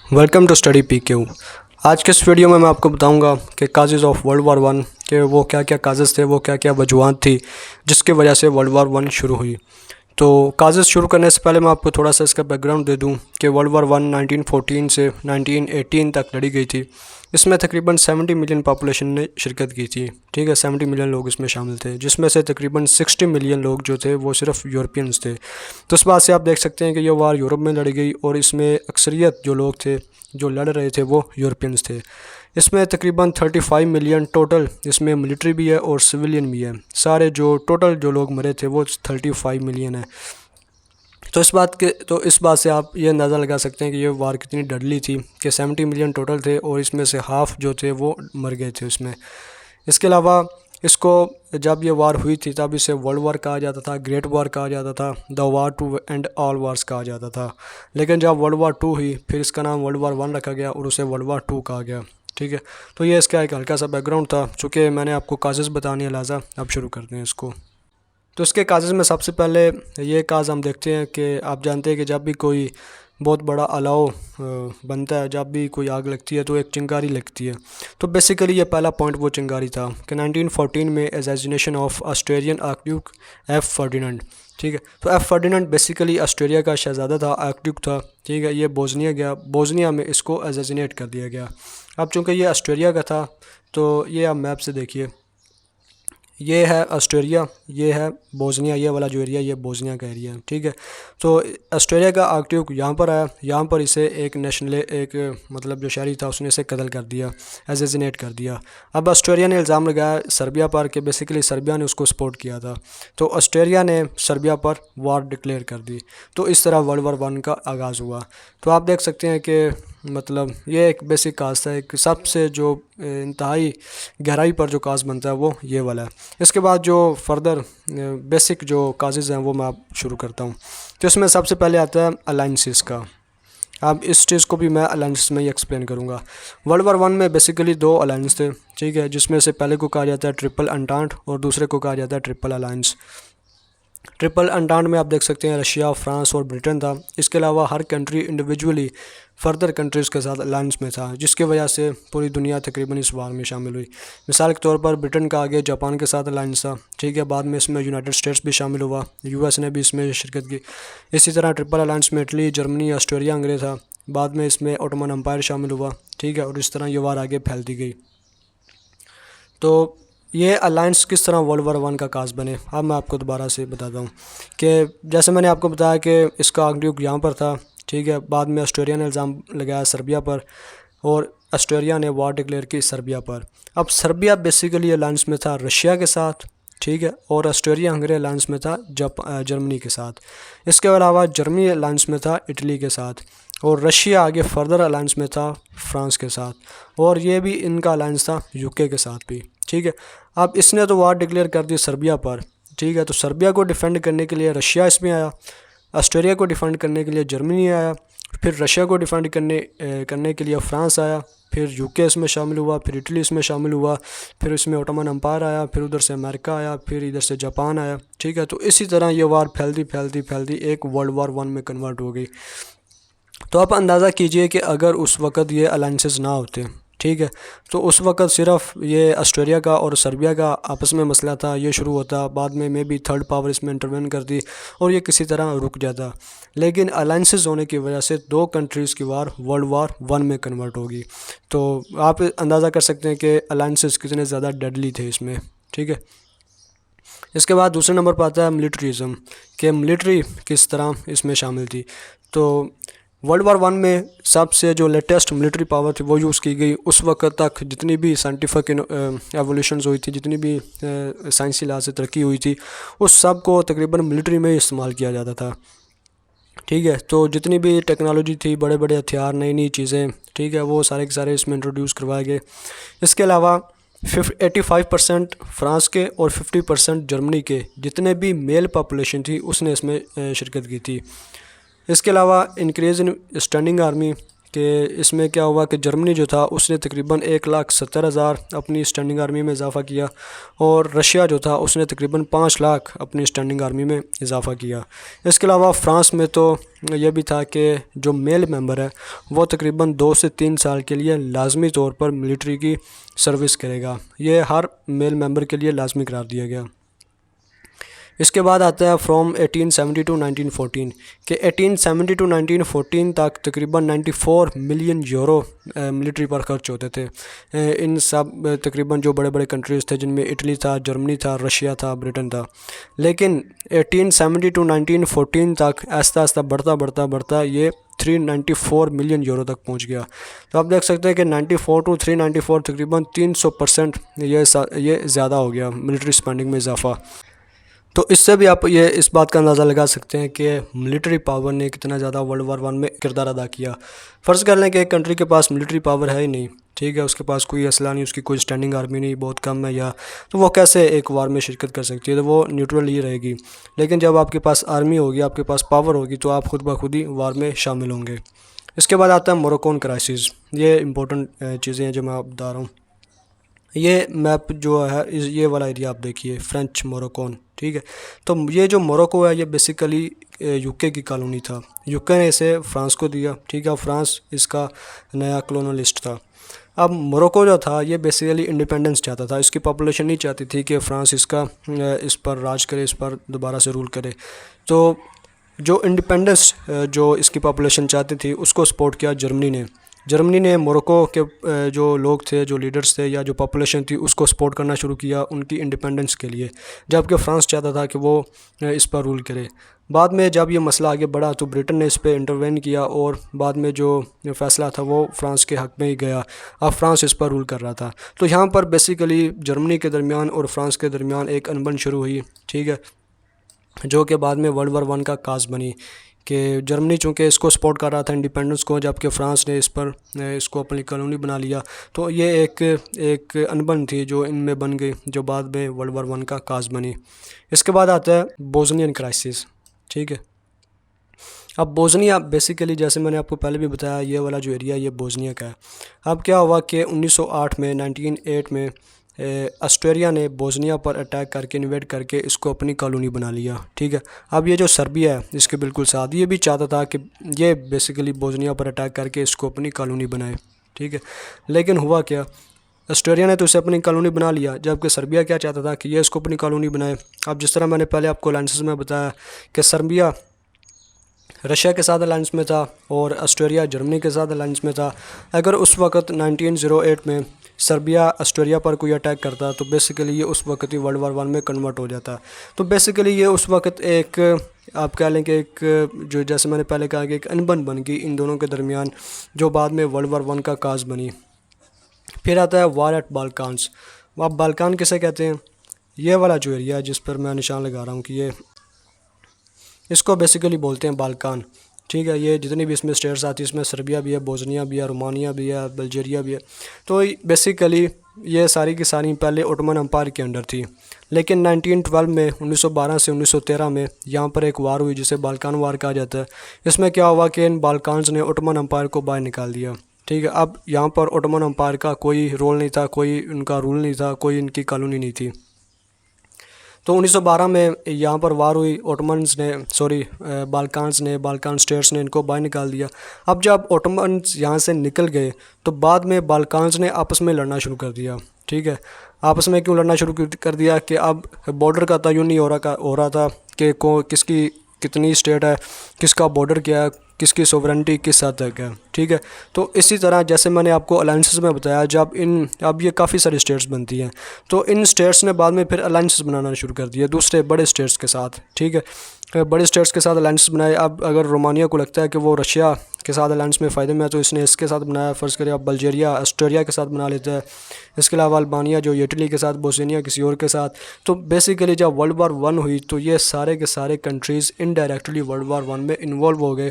Welcome to study PQ। आज के इस वीडियो में मैं आपको बताऊंगा कि causes of world war one के वो क्या क्या काजेज़ थे, वो क्या क्या वजूहात थी जिसकी वजह से वर्ल्ड वार वन शुरू हुई। तो काजेज़ शुरू करने से पहले मैं आपको थोड़ा सा इसका बैकग्राउंड दे दूं कि वर्ल्ड वार वन 1914 से 1918 तक लड़ी गई थी। इसमें तकरीबन 70 मिलियन पॉपुलेशन ने शिरकत की थी। ठीक है, 70 मिलियन लोग इसमें शामिल थे, जिसमें से तकरीबन 60 मिलियन लोग जो थे वो सिर्फ यूरोपियंस थे। तो इस बात से आप देख सकते हैं कि यह वार यूरोप में लड़ी गई और इसमें अक्सरियत जो लोग थे जो लड़ रहे थे वो यूरोपियंस थे। इसमें तकरीबन 35 मिलियन टोटल, इसमें मिलिट्री भी है और सिविलियन भी है। सारे जो टोटल जो लोग मरे थे वो 35 मिलियन है। तो इस बात से आप ये अंदाज़ा लगा सकते हैं कि ये वार कितनी डडली थी कि 70 मिलियन टोटल थे और इसमें से हाफ़ जो थे वो मर गए थे उसमें। इसके अलावा इसको जब ये वार हुई थी तब इसे वर्ल्ड वार कहा जाता था, ग्रेट वार कहा जाता था, the war to end all wars कहा जाता था। लेकिन जब वर्ल्ड वार टू हुई फिर इसका नाम वर्ल्ड वार वन रखा गया और उसे वर्ल्ड वार टू कहा गया। ठीक है, तो ये इसका एक हल्का सा बैकग्राउंड था। चूँकि मैंने आपको काजेज़ बताने हैं लिहाजा अब शुरू करते हैं इसको। तो इसके काजेज़ में सबसे पहले ये काज हम देखते हैं कि आप जानते हैं कि जब भी कोई बहुत बड़ा अलाव बनता है, जब भी कोई आग लगती है तो एक चिंगारी लगती है। तो बेसिकली ये पहला पॉइंट वो चिंगारी था कि 1914 में assassination of Australian archduke F Ferdinand. ठीक है, तो एफ फर्डिनेंड बेसिकली ऑस्ट्रेलिया का शहज़ादा था, आर्कड्यूक था। ठीक है, ये बोस्निया में इसको एसेसिनेट कर दिया गया। अब चूँकि ये ऑस्ट्रेलिया का था तो ये आप मैप से देखिए, ये है ऑस्ट्रेलिया, ये है बोस्निया, ये वाला जो एरिया ये बोस्निया का एरिया है। ठीक है, तो ऑस्ट्रेलिया का आर्कड्यूक यहाँ पर आया, यहाँ पर इसे एक मतलब जो शहरी था उसने इसे कत्ल कर दिया, एसेसिनेट कर दिया। अब ऑस्ट्रेलिया ने इल्ज़ाम लगाया सर्बिया पर कि बेसिकली सर्बिया ने उसको सपोर्ट किया था, तो ऑस्ट्रेलिया ने सर्बिया पर वार डिक्लेयर कर दी। तो इस तरह वर्ल्ड वार वन का आगाज़ हुआ। तो आप देख सकते हैं कि मतलब ये एक बेसिक काज था, एक सबसे जो इंतहाई गहराई पर जो काज बनता है वो ये वाला है। इसके बाद जो फर्दर बेसिक जो काजेज़ हैं वो मैं आप शुरू करता हूँ। तो इसमें सबसे पहले आता है अलाइंसेस का। अब इस चीज़ को भी मैं अलाइंस में ही एक्सप्लेन करूँगा। वर्ल्ड वार वन में बेसिकली दो अलाइंस थे। ठीक है, जिसमें से पहले को कहा जाता है ट्रिपल एंटांट और दूसरे को कहा जाता है ट्रिपल अलाइंस। ट्रिपल एंटांट में आप देख सकते हैं रशिया, फ्रांस और ब्रिटेन था। इसके अलावा हर कंट्री इंडिविजुअली फर्दर कंट्रीज़ के साथ अलायंस में था, जिसकी वजह से पूरी दुनिया तकरीबन इस वार में शामिल हुई। मिसाल के तौर पर ब्रिटेन का आगे जापान के साथ अलायंस था। ठीक है, बाद में इसमें यूनाइटेड स्टेट्स भी शामिल हुआ, US ने भी इसमें शिरकत की। इसी तरह ट्रिपल अलायंस में इटली, जर्मनी, ऑस्ट्रेलिया, हंगरी था। बाद में इसमें ओटोमन एम्पायर शामिल हुआ। ठीक है, और इस तरह ये वार आगे फैलती गई। तो ये अलायंस किस तरह वर्ल्ड वार वन का काज बने, अब मैं आपको दोबारा से बताता हूँ कि जैसे मैंने आपको बताया कि इसका आर्कड्यूक यहाँ पर था। ठीक है, बाद में ऑस्ट्रेलिया ने इल्ज़ाम लगाया सर्बिया पर और ऑस्ट्रेलिया ने वार डिक्लेयर की सर्बिया पर। अब सर्बिया बेसिकली अलायंस में था रशिया के साथ। ठीक है, और ऑस्ट्रेलिया हंगरी अलायंस में था जर्मनी के साथ। इसके अलावा जर्मनी अलायंस में था इटली के साथ और रशिया आगे फर्दर अलायंस में था फ्रांस के साथ, और ये भी इनका अलायंस था UK के साथ भी। ठीक है, अब इसने तो वार डिक्लेयर कर दी सर्बिया पर। ठीक है, तो सर्बिया को डिफेंड करने के लिए रशिया इसमें आया, ऑस्ट्रेलिया को डिफेंड करने के लिए जर्मनी आया, फिर रशिया को डिफेंड करने के लिए फ्रांस आया, फिर UK इसमें शामिल हुआ, फिर इटली इसमें शामिल हुआ, फिर इसमें ओटोमन एम्पायर आया, फिर उधर से अमेरिका आया, फिर इधर से जापान आया। ठीक है, तो इसी तरह ये वार फैलती एक वर्ल्ड वार वन में कन्वर्ट हो गई। तो आप अंदाज़ा कीजिए कि अगर उस वक़्त ये अलाइंसेस ना होते, ठीक है, तो उस वक़्त सिर्फ ये ऑस्ट्रेलिया का और सर्बिया का आपस में मसला था, ये शुरू होता, बाद में मे बी थर्ड पावर इसमें इंटरवेन करती और ये किसी तरह रुक जाता। लेकिन अलाइंसेस होने की वजह से दो कंट्रीज़ की वार वर्ल्ड वार वन में कन्वर्ट होगी। तो आप अंदाज़ा कर सकते हैं कि अलाइंसेस कितने ज़्यादा डेडली थे इसमें। ठीक है, इसके बाद दूसरे नंबर पर आता है मिलिट्रिज़म, कि मिलिट्री किस तरह इसमें शामिल थी। तो वर्ल्ड वार वन में सबसे जो लेटेस्ट मिलिट्री पावर थी वो यूज़ की गई। उस वक्त तक जितनी भी साइंटिफिक एवोल्यूशंस हुई थी, जितनी भी साइंसी लिहाज से तरक्की हुई थी, उस सब को तकरीबन मिलिट्री में ही इस्तेमाल किया जाता था। ठीक है, तो जितनी भी टेक्नोलॉजी थी, बड़े बड़े हथियार, नई नई चीज़ें, ठीक है, वो सारे के सारे इसमें इंट्रोड्यूस करवाए गए। इसके अलावा 85% फ्रांस के और 50% जर्मनी के जितने भी मेल पॉपुलेशन थी उसने इसमें शिरकत की थी। इसके अलावा इंक्रीज़ इन स्टैंडिंग आर्मी कि इसमें क्या हुआ कि जर्मनी जो था उसने तकरीबन 1,70,000 अपनी स्टैंडिंग आर्मी में इजाफ़ा किया, और रशिया जो था उसने तकरीबन 5 लाख अपनी स्टैंडिंग आर्मी में इजाफ़ा किया। इसके अलावा फ़्रांस में तो यह भी था कि जो मेल मेंबर है वो तकरीबन 2 से 3 साल के लिए लाजमी तौर पर मिलिट्री की सर्विस करेगा। ये हर मेल मेंबर के लिए लाजमी करार दिया गया। इसके बाद आता है फ्रॉम 1870 टू 1914 कि 1870 टू 1914 तक तकरीबन 94 मिलियन यूरो मिलिट्री पर खर्च होते थे। इन सब तकरीबन जो बड़े बड़े कंट्रीज़ थे जिनमें इटली था, जर्मनी था, रशिया था, ब्रिटेन था। लेकिन 1870 टू 1914 तक आहिस्ता आहिस्ता बढ़ता ये 394 मिलियन यूरो तक पहुंच गया। तो आप देख सकते हैं कि 94 टू 394 तकरीबन 300% ये ज़्यादा हो गया मिलिट्री स्पेंडिंग में इजाफा। तो इससे भी आप ये इस बात का अंदाज़ा लगा सकते हैं कि मिलिट्री पावर ने कितना ज़्यादा वर्ल्ड वार 1 में किरदार अदा किया। फ़र्ज़ कर लें कि एक कंट्री के पास मिलिट्री पावर है ही नहीं, ठीक है, उसके पास कोई असला नहीं, उसकी कोई स्टैंडिंग आर्मी नहीं, बहुत कम है, या तो वो कैसे एक वार में शिरकत कर सकती है? तो वो न्यूट्रल ही रहेगी। लेकिन जब आपके पास आर्मी होगी, आपके पास पावर होगी, तो आप खुद ब खुद ही वार में शामिल होंगे। इसके बाद आता है मोरक्कोन क्राइसिस। ये इंपॉर्टेंट चीज़ें हैं जो मैं आपको बता रहा हूँ। ये मैप जो है ये वाला एरिया आप देखिए, फ्रेंच मोरक्कोन, ठीक है। तो ये जो मोरक्को है ये बेसिकली यूके की कॉलोनी था। यूके ने इसे फ्रांस को दिया, ठीक है। फ्रांस इसका नया कॉलोनलिस्ट था। अब मोरक्को जो था ये बेसिकली इंडिपेंडेंस चाहता था। इसकी पॉपुलेशन नहीं चाहती थी कि फ्रांस इस पर राज करे, इस पर दोबारा से रूल करे। तो जो इंडिपेंडेंस जो इसकी पॉपुलेशन चाहती थी उसको सपोर्ट किया जर्मनी ने मोरक्को के जो लोग थे, जो लीडर्स थे या जो पॉपुलेशन थी उसको सपोर्ट करना शुरू किया उनकी इंडिपेंडेंस के लिए, जबकि फ्रांस चाहता था कि वो इस पर रूल करे। बाद में जब ये मसला आगे बढ़ा तो ब्रिटेन ने इस पर इंटरवेन किया और बाद में जो फ़ैसला था वो फ्रांस के हक़ में ही गया। अब फ्रांस इस पर रूल कर रहा था। तो यहाँ पर बेसिकली जर्मनी के दरमियान और फ्रांस के दरमियान एक अनबन शुरू हुई, ठीक है, जो कि बाद में वर्ल्ड वार 1 का काज बनी कि जर्मनी चूँकि इसको सपोर्ट कर रहा था इंडिपेंडेंस को, जबकि फ्रांस ने इसको अपनी कॉलोनी बना लिया। तो ये एक अनबन थी जो इनमें बन गई, जो बाद में वर्ल्ड वार 1 का काज बनी। इसके बाद आता है बोस्नियन क्राइसिस, ठीक है। अब बोस्निया बेसिकली जैसे मैंने आपको पहले भी बताया, ये वाला जो एरिया ये बोस्निया का है। अब क्या हुआ कि 1908 में ऑस्ट्रेलिया ने बोस्निया पर अटैक करके इन्वेड करके इसको अपनी कॉलोनी बना लिया, ठीक है। अब ये जो सर्बिया है इसके बिल्कुल साथ, ये भी चाहता था कि ये बेसिकली बोस्निया पर अटैक करके इसको अपनी कॉलोनी बनाए, ठीक है। लेकिन हुआ क्या, ऑस्ट्रेलिया ने तो इसे अपनी कॉलोनी बना लिया, जबकि सर्बिया क्या चाहता था कि ये इसको अपनी कॉलोनी बनाए। अब जिस तरह मैंने पहले आपको अलायंसेस में बताया कि सर्बिया रशिया के साथ अलायंस में था और ऑस्ट्रेलिया जर्मनी के साथ अलायंस में था। अगर उस वक्त 1908 में सर्बिया ऑस्ट्रेलिया पर कोई अटैक करता तो बेसिकली ये उस वक्त ही वर्ल्ड वार 1 में कन्वर्ट हो जाता। तो बेसिकली ये उस वक्त एक आप कह लें कि एक जो जैसे मैंने पहले कहा कि एक अनबन बन गई इन दोनों के दरमियान, जो बाद में वर्ल्ड वार 1 का काज बनी। फिर आता है वार एट बाल्कान्स। आप बाल्कान किसे कहते हैं? ये वाला जो एरिया है जिस पर मैं निशान लगा रहा हूँ कि ये इसको बेसिकली बोलते हैं बाल्कान, ठीक है। ये जितनी भी इसमें स्टेट्स आती है इसमें सर्बिया भी है, बोस्निया भी है, रोमानिया भी है, बल्गेरिया भी है। तो बेसिकली ये सारी की सारी पहले ओटोमन एम्पायर के अंडर थी। लेकिन 1912 में 1912 से 1913 में यहाँ पर एक वार हुई जिसे बाल्कान वार कहा जाता है। इसमें क्या हुआ कि इन बाल्कान्स ने ओटोमन एम्पायर को बाहर निकाल दिया, ठीक है। अब यहाँ पर ओटोमन एम्पायर का कोई रोल नहीं था, कोई उनका रूल नहीं था, कोई इनकी कॉलोनी नहीं थी। तो 1912 में यहाँ पर वार हुई, बाल्कान स्टेट्स ने इनको बाहर निकाल दिया। अब जब ओटोमन्स यहाँ से निकल गए तो बाद में बाल्कान्स ने आपस में लड़ना शुरू कर दिया, ठीक है। आपस में क्यों लड़ना शुरू कर दिया कि अब बॉर्डर का तयन नहीं हो रहा था कि किसकी कितनी स्टेट है, किसका बॉर्डर क्या है, किसकी सोवरेनिटी किस हद तक है, ठीक है। तो इसी तरह जैसे मैंने आपको अलायंसेस में बताया, अब ये काफ़ी सारी स्टेट्स बनती हैं, तो इन स्टेट्स ने बाद में फिर अलायंसेस बनाना शुरू कर दिया दूसरे बड़े स्टेट्स के साथ, ठीक है। बड़े स्टेट्स के साथ अलायंस बनाए। अब अगर रोमानिया को लगता है कि वो रशिया के साथ अलायंस में फ़ायदे में है तो इसने इसके साथ बनाया। फ़र्ज़ करें अब बल्गेरिया ऑस्ट्रेलिया के साथ बना लेता है। इसके अलावा अल्बानिया जो इटली के साथ, बोस्निया किसी और के साथ। तो बेसिकली जब वर्ल्ड वार 1 हुई तो ये सारे के सारे कंट्रीज़ इनडायरेक्टली वर्ल्ड वार 1 में इन्वॉल्व हो गए,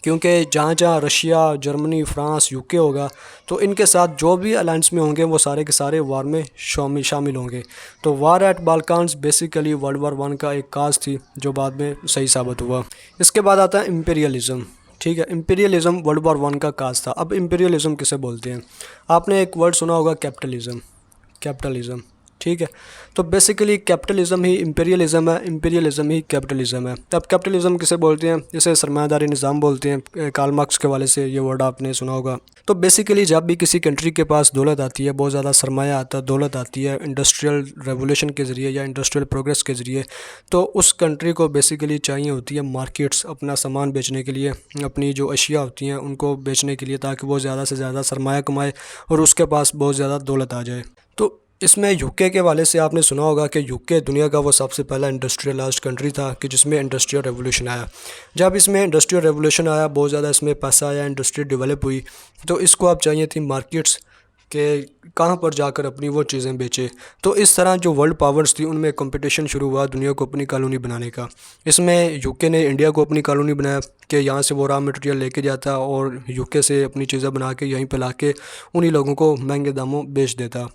क्योंकि जहाँ जहाँ रशिया, जर्मनी, फ्रांस, यूके होगा तो इनके साथ जो भी अलायंस में होंगे वो सारे के सारे वार में शामिल होंगे। तो वार एट बाल्कान्स बेसिकली वर्ल्ड वार 1 का एक काज थी जो बाद में सही साबित हुआ। इसके बाद आता है इम्पीरियलिज़म, ठीक है। इंपीरियलिज़म वर्ल्ड वॉर वन का काज था। अब इंपीरियलिज़म किसे बोलते हैं? आपने एक वर्ड सुना होगा, कैपिटलिज़म। कैपिटलिज़म, ठीक है। तो बेसिकली कैपिटलिज़म ही इंपीरियलिज़म है, इंपीरियलिज़म ही कैपिटलिज़म है। अब कैपिटलिज़म किसे बोलते हैं? इसे सरमायादारी निज़ाम बोलते हैं। कार्ल मार्क्स के हवाले से ये वर्ड आपने सुना होगा। तो बेसिकली जब भी किसी कंट्री के पास दौलत आती है, बहुत ज़्यादा सरमाया आता है, दौलत आती है इंडस्ट्रियल रेवोल्यूशन के ज़रिए या इंडस्ट्रियल प्रोग्रेस के ज़रिए, तो उस कंट्री को बेसिकली चाहिए होती है मार्केट्स अपना सामान बेचने के लिए, अपनी जो अशिया होती हैं उनको बेचने के लिए, ताकि वो ज़्यादा से ज़्यादा सरमाया कमाए और उसके पास बहुत ज़्यादा दौलत आ जाए। तो इसमें यूके के हवाले से आपने सुना होगा कि यूके दुनिया का वो सबसे पहला इंडस्ट्रियलाइज्ड कंट्री था कि जिसमें इंडस्ट्रियल रेवोल्यूशन आया। जब इसमें इंडस्ट्रियल रेवोल्यूशन आया, बहुत ज़्यादा इसमें पैसा आया, इंडस्ट्री डेवलप हुई, तो इसको अब चाहिए थी मार्केट्स के कहाँ पर जाकर अपनी वो चीज़ें बेचे। तो इस तरह जो वर्ल्ड पावर्स थी उनमें कंपटीशन शुरू हुआ दुनिया को अपनी कॉलोनी बनाने का। इसमें यूके ने इंडिया को अपनी कॉलोनी बनाया कि यहाँ से वो रॉ मटेरियल लेके जाता और यूके से अपनी चीज़ें बना के यहीं पर ला के उन्हीं लोगों को महंगे दामों बेच देता।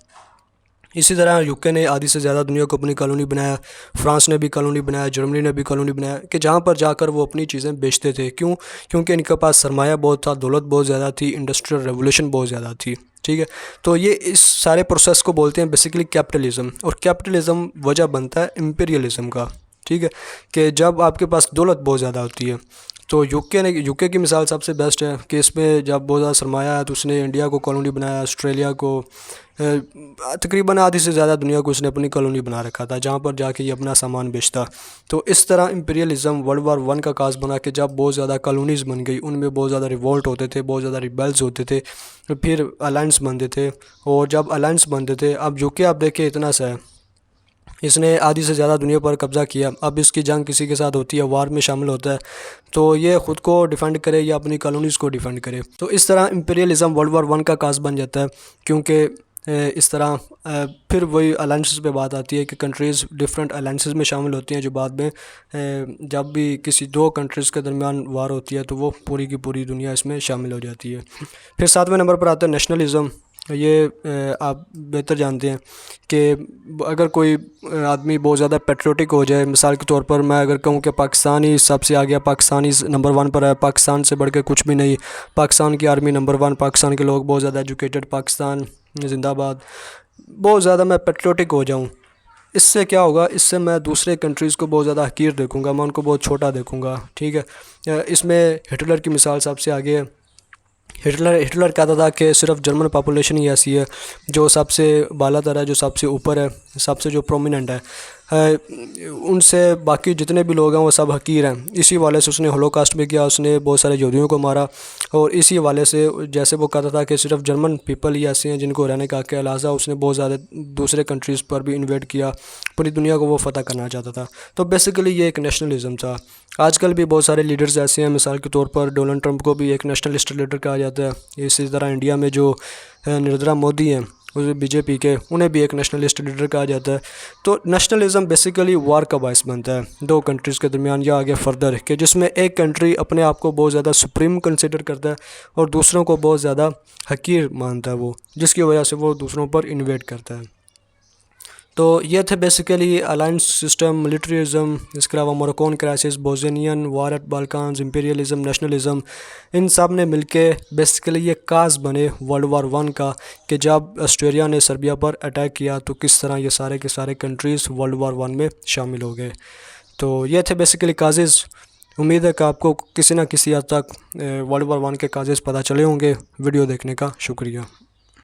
इसी तरह यूके ने आधी से ज़्यादा दुनिया को अपनी कॉलोनी बनाया, फ्रांस ने भी कॉलोनी बनाया, जर्मनी ने भी कॉलोनी बनाया कि जहाँ पर जाकर वो अपनी चीज़ें बेचते थे। क्यों? क्योंकि इनके पास सरमाया बहुत था, दौलत बहुत ज़्यादा थी, इंडस्ट्रियल रेवोल्यूशन बहुत ज़्यादा थी। ठीक है। तो ये इस सारे प्रोसेस को बोलते हैं बेसिकली कैपिटलिज़म, और कैपिटलिज़म वजह बनता है इंपीरियलिज़म का। ठीक है, कि जब आपके पास दौलत बहुत ज़्यादा होती है, तो यूके की मिसाल सबसे बेस्ट है कि इसमें जब बहुत ज़्यादा सरमाया है तो उसने इंडिया को कॉलोनी बनाया, ऑस्ट्रेलिया को, तकरीबन आधी से ज़्यादा दुनिया को उसने अपनी कॉलोनी बना रखा था, जहाँ पर जाके ये अपना सामान बेचता। तो इस तरह इंपीरियलिज़म वर्ल्ड वार वन का काज बना कि जब बहुत ज़्यादा कॉलोनीज़ बन गई, उनमें बहुत ज़्यादा रिवोल्ट होते थे, बहुत ज़्यादा रिबेल्स होते थे, फिर अलायंस बनते थे। और जब अलायंस बनते थे, अब यूके आप देखिए इतना सा है, इसने आधी से ज़्यादा दुनिया पर कब्ज़ा किया। अब इसकी जंग किसी के साथ होती है, वार में शामिल होता है, तो ये ख़ुद को डिफेंड करे या अपनी कॉलोनीज़ को डिफेंड करे। तो इस तरह इंपीरियलिज़म वर्ल्ड वार वन का काज बन जाता है। क्योंकि इस तरह फिर वही अलायंसेस पे बात आती है कि कंट्रीज़ डिफरेंट अलायंसेस में शामिल होती हैं, जो बाद में जब भी किसी दो कंट्रीज़ के दरमियान वार होती है तो वो पूरी की पूरी दुनिया इसमें शामिल हो जाती है। फिर 7वें नंबर पर आता है नेशनलिज़म। ये आप बेहतर जानते हैं कि अगर कोई आदमी बहुत ज़्यादा पेट्रियोटिक हो जाए, मिसाल के तौर पर मैं अगर कहूँ कि पाकिस्तान ही सबसे आ गया, पाकिस्तान ही नंबर वन पर है, पाकिस्तान से बढ़ के कुछ भी नहीं, पाकिस्तान की आर्मी नंबर वन, पाकिस्तान के लोग बहुत ज़्यादा एजुकेटेड, पाकिस्तान जिंदाबाद, बहुत ज़्यादा मैं पेट्रियोटिक हो जाऊँ, इससे क्या होगा? इससे मैं दूसरे कंट्रीज़ को बहुत ज़्यादा हकीर देखूँगा, मैं उनको बहुत छोटा देखूँगा। ठीक है। इसमें हिटलर की मिसाल सबसे आगे है। हिटलर कहता था कि सिर्फ जर्मन पॉपुलेशन ही ऐसी है जो सबसे बालातर है, जो सबसे ऊपर है, सबसे जो प्रोमिनेंट है, उनसे बाकी जितने भी लोग हैं वो सब हकीर हैं। इसी वाले से उसने होलोकास्ट भी किया, उसने बहुत सारे यहूदियों को मारा, और इसी वाले से जैसे वो कहता था कि सिर्फ जर्मन पीपल ही ऐसे हैं जिनको रहने का हक है, लिहाजा उसने बहुत ज़्यादा दूसरे कंट्रीज़ पर भी इन्वेड किया, पूरी दुनिया को वो फ़तह करना चाहता था। तो बेसिकली ये एक नेशनलिज़म था। आजकल भी बहुत सारे लीडर्स ऐसे हैं, मिसाल के तौर पर डोनाल्ड ट्रंप को भी एक नेशनलिस्ट लीडर कहा जाता है। इसी तरह इंडिया में जो नरेंद्र मोदी हैं बीजेपी के, उन्हें भी एक नेशनलिस्ट लीडर कहा जाता है। तो नेशनलिज़म बेसिकली वार का बायस बनता है दो कंट्रीज़ के दरमियान या आगे फर्दर, कि जिसमें एक कंट्री अपने आप को बहुत ज़्यादा सुप्रीम कंसिडर करता है और दूसरों को बहुत ज़्यादा हकीर मानता है वो, जिसकी वजह से वो दूसरों पर इन्वेड करता है। तो ये थे बेसिकली अलायंस सिस्टम, मिलिट्रिज्म, इसके अलावा मोरक्कोन क्राइसिस, बोस्नियन वार एट बाल्कान्स, इंपीरियलिज्म, नेशनलिज्म, इन सब ने मिलके बेसिकली ये काज बने वर्ल्ड वार वन का, कि जब ऑस्ट्रेलिया ने सर्बिया पर अटैक किया तो किस तरह ये सारे के सारे कंट्रीज़ वर्ल्ड वार वन में शामिल हो गए। तो ये थे बेसिकली काजेज़। उम्मीद है कि आपको किसी न किसी हद तक वर्ल्ड वार वन के काजेज़ पता चले होंगे। वीडियो देखने का शुक्रिया।